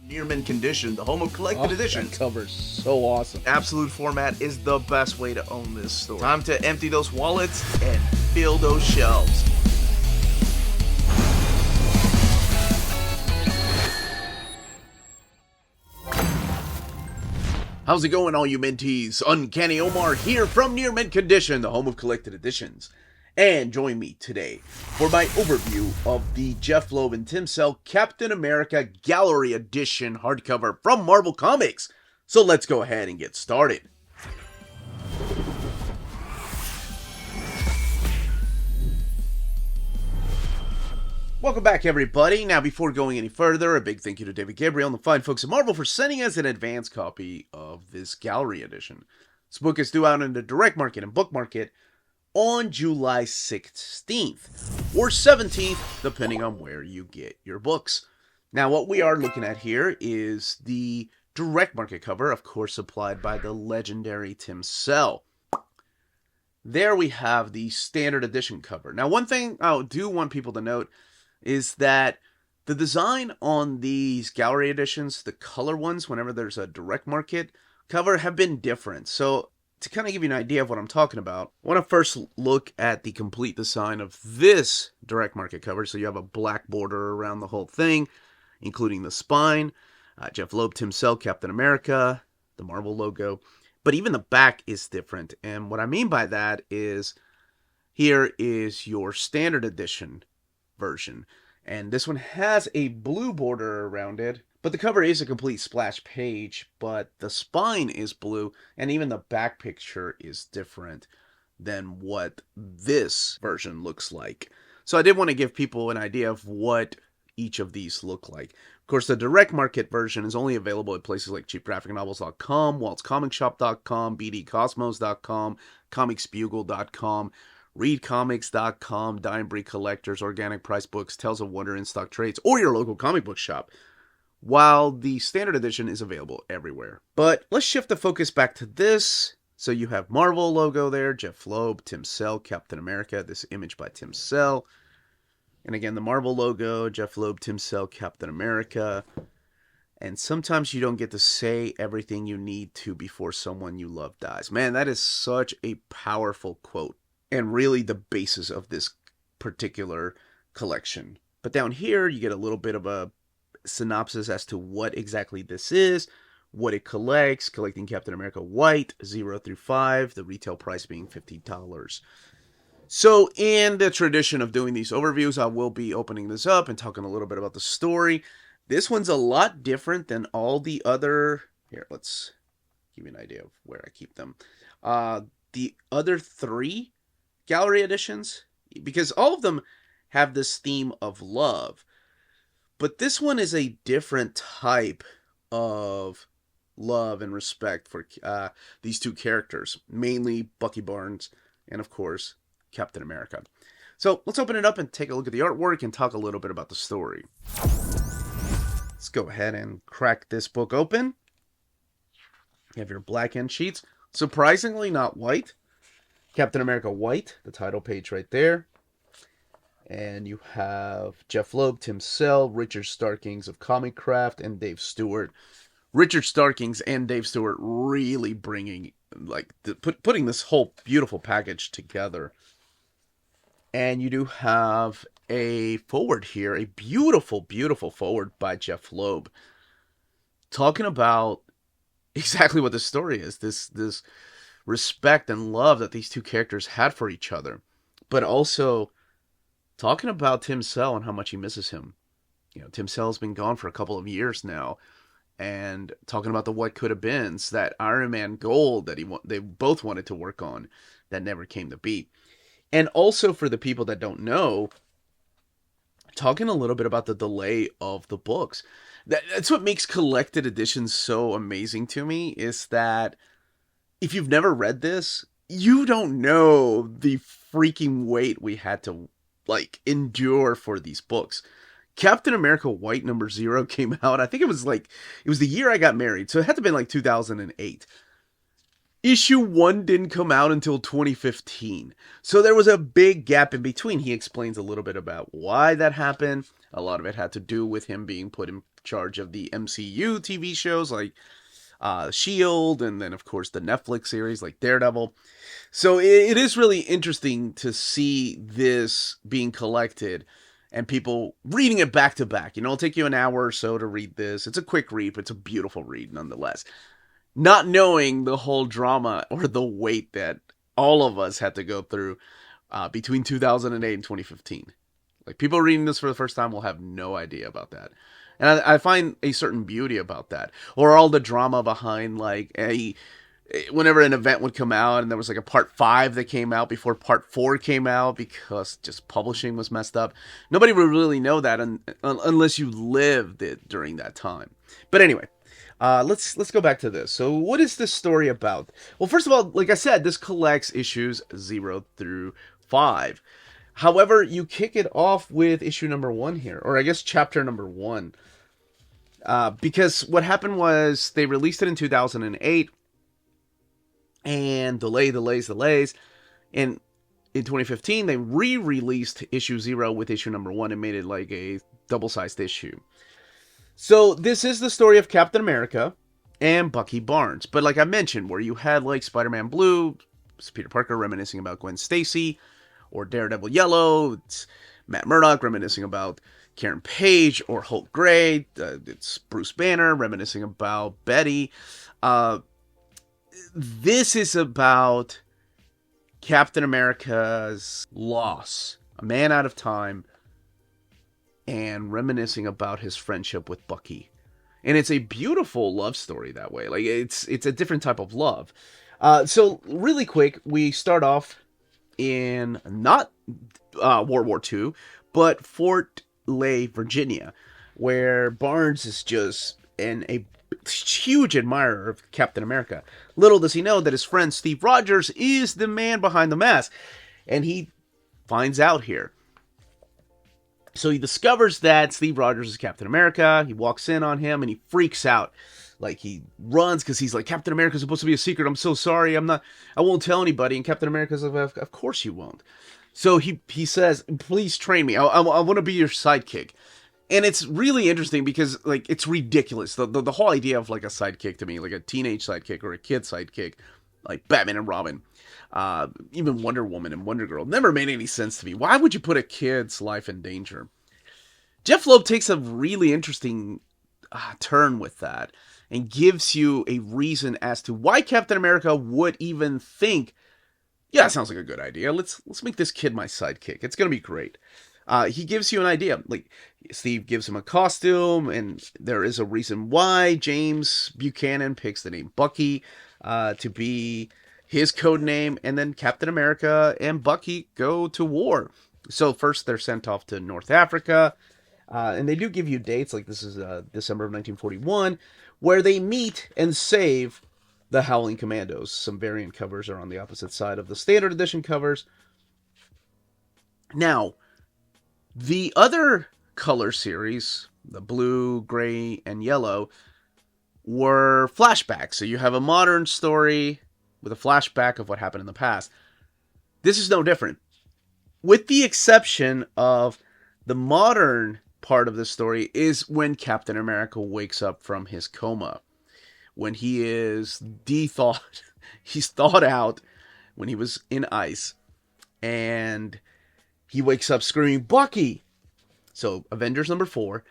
Near mint condition, the home of collected editions. That cover's so awesome. Absolute format is the best way to own this store. Time to empty those wallets and fill those shelves. How's it going, all you minties? Uncanny Omar here from Near Mint Condition, the home of collected editions. And join me today for my overview of the Jeph Loeb and Tim Sale Captain America Gallery Edition hardcover from Marvel Comics. So let's go ahead and get started. Welcome back, everybody. Now, before going any further, a big thank you to David Gabriel and the fine folks at Marvel for sending us an advance copy of this Gallery Edition. This book is due out in the direct market and book market on July 16th or 17th, depending on where you get your books. Now, what we are looking at here is the direct market cover, of course, supplied by the legendary Tim Sale. There we have the standard edition cover. Now, one thing I do want people to note is that the design on these gallery editions, the color ones, whenever there's a direct market cover, have been different. So to kind of give you an idea of what I'm talking about, I want to first look at the complete design of this direct market cover. So you have a black border around the whole thing, including the spine, Jeph Loeb Tim Sale Captain America, the Marvel logo. But even the back is different. And what I mean by that is, here is your standard edition version, and this one has a blue border around it, but the cover is a complete splash page, but the spine is blue, and even the back picture is different than what this version looks like. So I did want to give people an idea of what each of these look like. Of course, the direct market version is only available at places like cheapgraphicnovels.com, waltzcomicshop.com, bdcosmos.com, comicsbugle.com, readcomics.com, Dime Breed Collectors, Organic Price Books, Tales of Wonder, In Stock Trades, or your local comic book shop, while the standard edition is available everywhere. But let's shift the focus back to this. So you have Marvel logo there, Jeph Loeb, Tim Sale, Captain America, this image by Tim Sale. And again, the Marvel logo, Jeph Loeb, Tim Sale, Captain America. And sometimes you don't get to say everything you need to before someone you love dies. Man, that is such a powerful quote, and really the basis of this particular collection. But down here, you get a little bit of a synopsis as to what exactly this is, what it collects, collecting Captain America White, 0 through 5, the retail price being $50. So in the tradition of doing these overviews, I will be opening this up and talking a little bit about the story. This one's a lot different than all the other... Here, let's give you an idea of where I keep them. The other three gallery editions, because all of them have this theme of love, but this one is a different type of love and respect for these two characters, mainly Bucky Barnes and, of course, Captain America. So let's open it up and take a look at the artwork and talk a little bit about the story. Let's go ahead and crack this book open. You have your black end sheets, surprisingly not white. Captain America White, the title page right there. And you have Jeph Loeb, Tim Sale, Richard Starkings of Comic Craft, and Dave Stewart. Richard Starkings and Dave Stewart really bringing, putting this whole beautiful package together. And you do have a forward here, a beautiful, beautiful forward by Jeph Loeb, talking about exactly what the story is. This respect and love that these two characters had for each other, but also talking about Tim Sale and how much he misses him. You know, Tim Sale's been gone for a couple of years now, and talking about the what could have beens, that Iron Man Gold that they both wanted to work on that never came to be. And also, for the people that don't know, talking a little bit about the delay of the books. That's what makes collected editions so amazing to me, is that if you've never read this, you don't know the freaking wait we had to, endure for these books. Captain America White #0 came out, I think it was the year I got married, so it had to have been 2008. Issue 1 didn't come out until 2015. So there was a big gap in between. He explains a little bit about why that happened. A lot of it had to do with him being put in charge of the MCU TV shows like Shield, and then of course the Netflix series like Daredevil. So it is really interesting to see this being collected and people reading it back to back. It'll take you an hour or so to read this. It's a quick read, but it's a beautiful read nonetheless. Not knowing the whole drama or the weight that all of us had to go through between 2008 and 2015. Like, people reading this for the first time will have no idea about that. And I find a certain beauty about that. Or all the drama behind, like, whenever an event would come out and there was like a part 5 that came out before part 4 came out because just publishing was messed up. Nobody would really know that unless you lived it during that time. But anyway, let's go back to this. So what is this story about? Well, first of all, like I said, this collects issues 0 through 5. However, you kick it off with issue number 1 here, or I guess chapter number 1. Because what happened was they released it in 2008, and delays. And in 2015, they re-released issue 0 with issue number 1 and made it like a double-sized issue. So this is the story of Captain America and Bucky Barnes. But like I mentioned, where you had like Spider-Man Blue, it's Peter Parker reminiscing about Gwen Stacy, or Daredevil Yellow, it's Matt Murdock reminiscing about Karen Page, or Hulk Gray, it's Bruce Banner reminiscing about Betty. This is about Captain America's loss, a man out of time, and reminiscing about his friendship with Bucky. And it's a beautiful love story that way. Like, it's a different type of love. So really quick, we start off in not World War II, but Fort Lee, Virginia, where Barnes is just a huge admirer of Captain America. Little does he know that his friend Steve Rogers is the man behind the mask, and he finds out here. So he discovers that Steve Rogers is Captain America. He walks in on him and he freaks out. Like, he runs because he's like, Captain America's supposed to be a secret. I'm so sorry. I won't tell anybody. And Captain America's like, of course you won't. So he says, please train me. I want to be your sidekick. And it's really interesting because, like, it's ridiculous. The whole idea of, like, a sidekick to me, like a teenage sidekick or a kid sidekick, like Batman and Robin, even Wonder Woman and Wonder Girl, never made any sense to me. Why would you put a kid's life in danger? Jeph Loeb takes a really interesting turn with that and gives you a reason as to why Captain America would even think, yeah, that sounds like a good idea. Let's make this kid my sidekick. It's going to be great. He gives you an idea. Like, Steve gives him a costume, and there is a reason why James Buchanan picks the name Bucky to be his code name, and then Captain America and Bucky go to war. So first they're sent off to North Africa, and they do give you dates, like this is December of 1941, where they meet and save the Howling Commandos. Some variant covers are on the opposite side of the standard edition covers. Now, the other color series, the blue, gray, and yellow, were flashbacks. So you have a modern story with a flashback of what happened in the past. This is no different. With the exception of the modern part of the story is when Captain America wakes up from his coma. When he is de-thawed, he's thawed out when he was in ice. And he wakes up screaming, Bucky! So, Avengers number 4.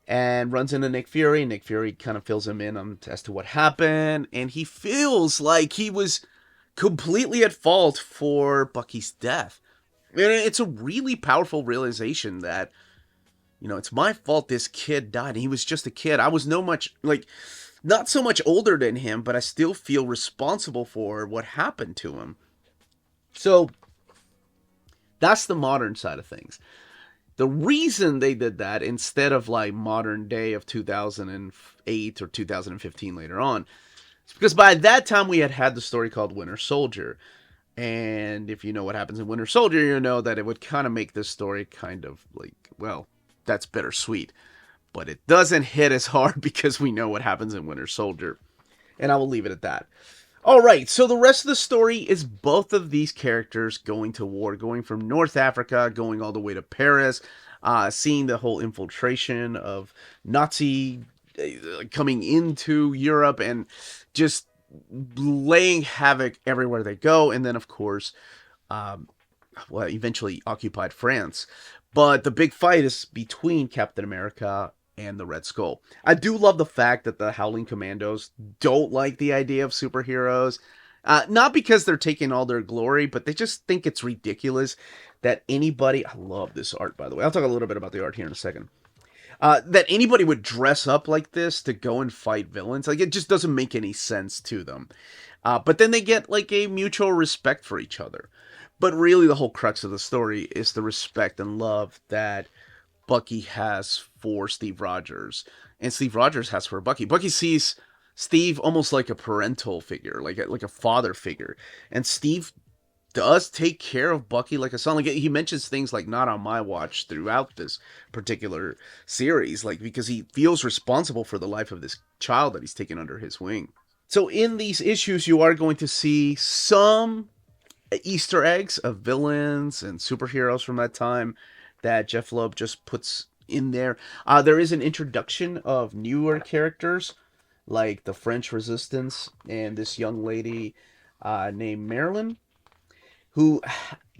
And runs into Nick Fury. Nick Fury kind of fills him in as to what happened. And he feels like he was completely at fault for Bucky's death. And it's a really powerful realization that, it's my fault this kid died. And he was just a kid. I was not so much older than him, but I still feel responsible for what happened to him. So, that's the modern side of things. The reason they did that instead of like modern day of 2008 or 2015 later on, is because by that time we had the story called Winter Soldier. And if you know what happens in Winter Soldier, you know that it would kind of make this story kind of like, well, that's bittersweet. But it doesn't hit as hard because we know what happens in Winter Soldier. And I will leave it at that. Alright, so the rest of the story is both of these characters going to war, going from North Africa, going all the way to Paris, seeing the whole infiltration of Nazi coming into Europe and just laying havoc everywhere they go. And then, of course, um, well, eventually occupied France. But the big fight is between Captain America and the Red Skull. I do love the fact that the Howling Commandos don't like the idea of superheroes. Not because they're taking all their glory, but they just think it's ridiculous that anybody. I love this art, by the way. I'll talk a little bit about the art here in a second. That anybody would dress up like this to go and fight villains. Like, it just doesn't make any sense to them. But then they get like a mutual respect for each other. But really, the whole crux of the story is the respect and love that Bucky has for Steve Rogers, and Steve Rogers has for Bucky. Bucky sees Steve almost like a parental figure, like a father figure, and Steve does take care of Bucky like a son. Like, he mentions things like "not on my watch" throughout this particular series, like, because he feels responsible for the life of this child that he's taken under his wing. So in these issues, you are going to see some Easter eggs of villains and superheroes from that time that Jeph Loeb just puts in there. There is an introduction of newer characters like the French Resistance and this young lady named Marilyn, who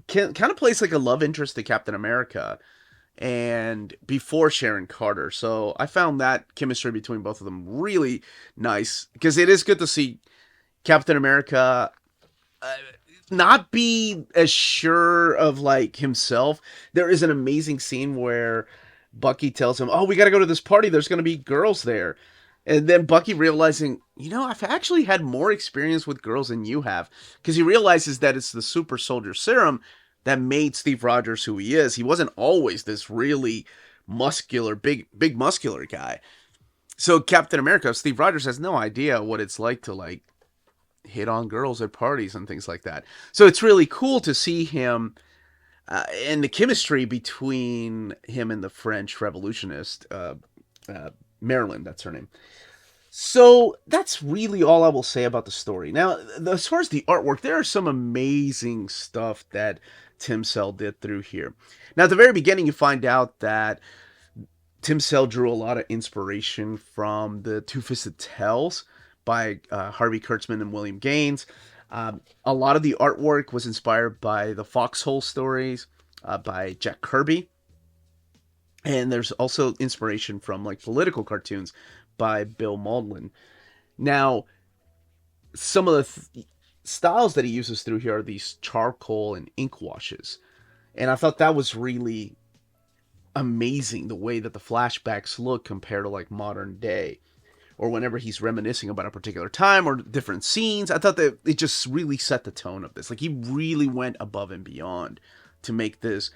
kind of plays like a love interest to Captain America and before Sharon Carter. So I found that chemistry between both of them really nice, because it is good to see Captain America not be as sure of like himself. There is an amazing scene where Bucky tells him, "Oh, we got to go to this party. There's going to be girls there." And then Bucky realizing, I've actually had more experience with girls than you have, because he realizes that it's the super soldier serum that made Steve Rogers who he is. He wasn't always this really muscular, big muscular guy. So Captain America, Steve Rogers, has no idea what it's like to like hit on girls at parties and things like that. So it's really cool to see him and the chemistry between him and the French revolutionist, Marilyn, that's her name. So that's really all I will say about the story. Now, as far as the artwork, there are some amazing stuff that Tim Sale did through here. Now, at the very beginning, you find out that Tim Sale drew a lot of inspiration from the Two-Fisted Tales by Harvey Kurtzman and William Gaines. A lot of the artwork was inspired by the Foxhole stories by Jack Kirby. And there's also inspiration from like political cartoons by Bill Maudlin. Now, some of the styles that he uses through here are these charcoal and ink washes. And I thought that was really amazing, the way that the flashbacks look compared to like modern day, or whenever he's reminiscing about a particular time or different scenes. I thought that it just really set the tone of this. Like, he really went above and beyond to make this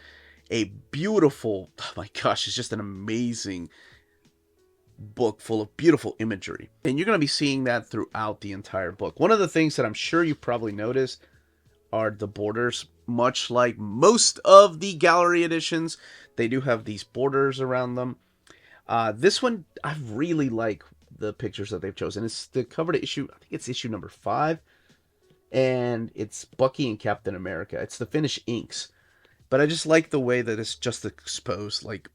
a beautiful, oh my gosh, it's just an amazing book full of beautiful imagery. And you're going to be seeing that throughout the entire book. One of the things that I'm sure you probably noticed are the borders. Much like most of the gallery editions, they do have these borders around them. This one, I really like the pictures that they've chosen. It's the cover to issue, I think it's issue number 5. And it's Bucky and Captain America. It's the Finnish inks. But I just like the way that it's just exposed. Like,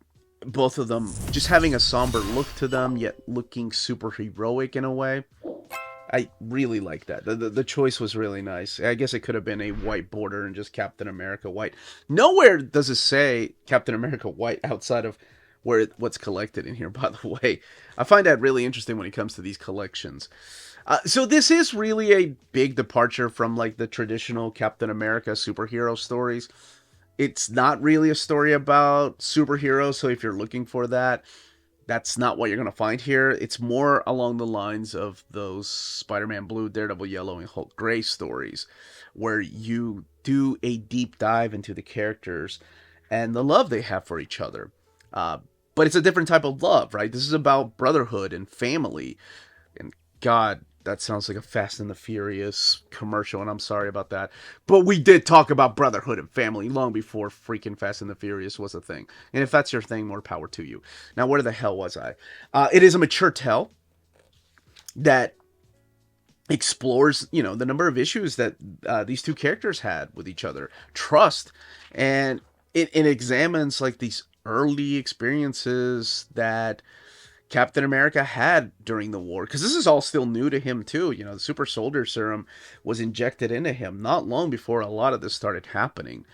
both of them just having a somber look to them, yet looking super heroic in a way. I really like that. The choice was really nice. I guess it could have been a white border and just Captain America white. Nowhere does it say Captain America white outside of what's collected in here, by the way. I find that really interesting when it comes to these collections. So this is really a big departure from like the traditional Captain America superhero stories. It's not really a story about superheroes, so if you're looking for that, that's not what you're going to find here. It's more along the lines of those Spider-Man Blue, Daredevil Yellow, and Hulk Gray stories, where you do a deep dive into the characters and the love they have for each other. But it's a different type of love, right? This is about brotherhood and family. And God, that sounds like a Fast and the Furious commercial, and I'm sorry about that. But we did talk about brotherhood and family long before freaking Fast and the Furious was a thing. And if that's your thing, more power to you. Now, where the hell was I? It is a mature tale that explores, the number of issues that these two characters had with each other. Trust. And it examines, like, these early experiences that Captain America had during the war, because this is all still new to him too. You know, the super soldier serum was injected into him not long before a lot of this started happening.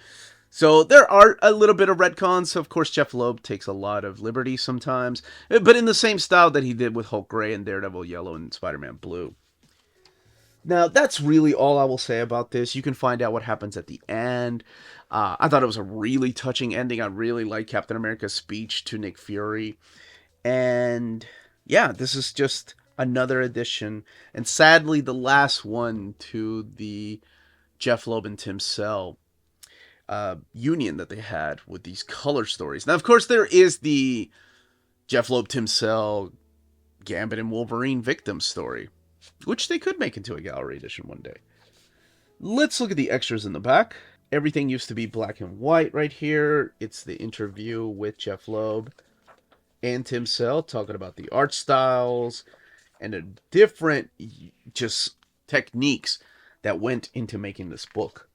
So there are a little bit of retcons. Of course, Jeph Loeb takes a lot of liberty sometimes, but in the same style that he did with Hulk Gray and Daredevil Yellow and Spider-Man Blue. Now, that's really all I will say about this. You can find out what happens at the end. I thought it was a really touching ending. I really like Captain America's speech to Nick Fury. And yeah, this is just another addition. And sadly, the last one to the Jeph Loeb and Tim Sale union that they had with these color stories. Now, of course, there is the Jeph Loeb, Tim Sale, Gambit and Wolverine victim story, which they could make into a gallery edition one day. Let's look at the extras in the back. Everything used to be black and white right here. It's the interview with Jeph Loeb and Tim Sale talking about the art styles and the different just techniques that went into making this book.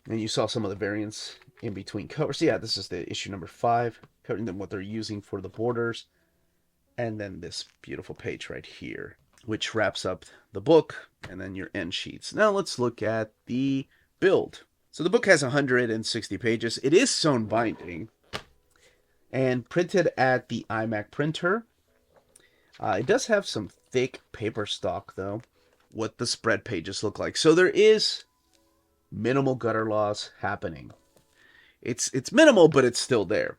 And you saw some of the variants in between covers. Yeah, this is the issue number 5, covering them what they're using for the borders. And then this beautiful page right here, which wraps up the book, and then your end sheets. Now let's look at the build. So the book has 160 pages. It is sewn binding and printed at the iMac printer. It does have some thick paper stock, though, what the spread pages look like. So there is minimal gutter loss happening. It's minimal, but it's still there.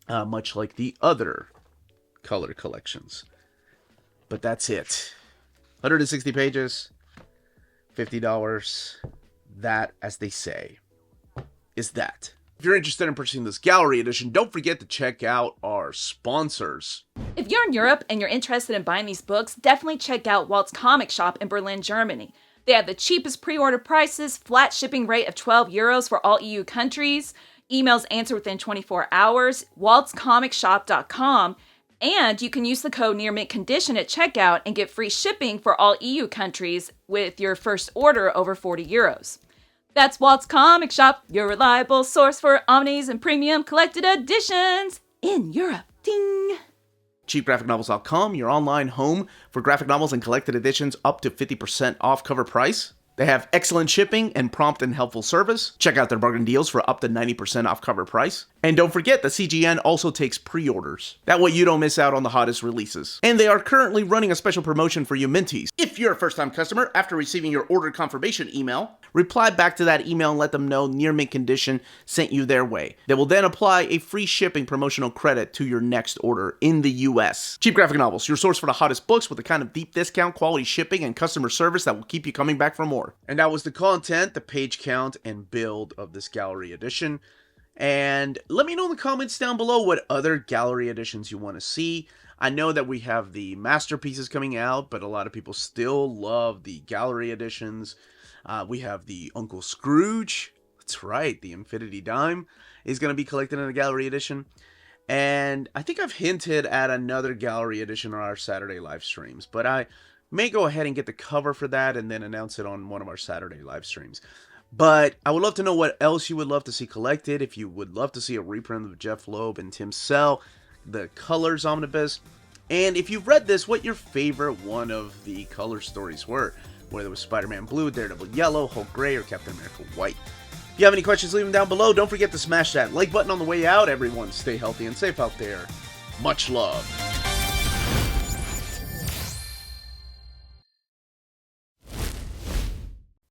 Much like the other color collections. But that's it. 160 pages, $50. That, as they say, is that. If you're interested in purchasing this gallery edition, don't forget to check out our sponsors. If you're in Europe and you're interested in buying these books, definitely check out Walt's Comic Shop in Berlin, Germany. They have the cheapest pre-order prices, flat shipping rate of €12 for all EU countries, emails answered within 24 hours, waltzcomicshop.com, and you can use the code nearmintcondition at checkout and get free shipping for all EU countries with your first order over €40. That's Walt's Comic Shop, your reliable source for omnis and premium collected editions in Europe. Ding! CheapGraphicNovels.com, your online home for graphic novels and collected editions up to 50% off cover price. They have excellent shipping and prompt and helpful service. Check out their bargain deals for up to 90% off cover price. And don't forget that CGN also takes pre-orders. That way you don't miss out on the hottest releases. And they are currently running a special promotion for you Minties. If you're a first-time customer, after receiving your order confirmation email, reply back to that email and let them know Near Mint Condition sent you their way. They will then apply a free shipping promotional credit to your next order in the US. Cheap Graphic Novels, your source for the hottest books with the kind of deep discount, quality shipping, and customer service that will keep you coming back for more. And that was the content, the page count, and build of this gallery edition. And let me know in the comments down below what other gallery editions you want to see. I know that we have the masterpieces coming out, but a lot of people still love the gallery editions. We have the Uncle Scrooge. That's right, the Infinity Dime is going to be collected in a gallery edition. And I think I've hinted at another gallery edition on our Saturday live streams, but I may go ahead and get the cover for that and then announce it on one of our Saturday live streams. But I would love to know what else you would love to see collected. If you would love to see a reprint of Jeph Loeb and Tim Sale, the Colors Omnibus. And if you've read this, what your favorite one of the color stories were. Whether it was Spider-Man Blue, Daredevil Yellow, Hulk Gray, or Captain America White. If you have any questions, leave them down below. Don't forget to smash that like button on the way out. Everyone stay healthy and safe out there. Much love.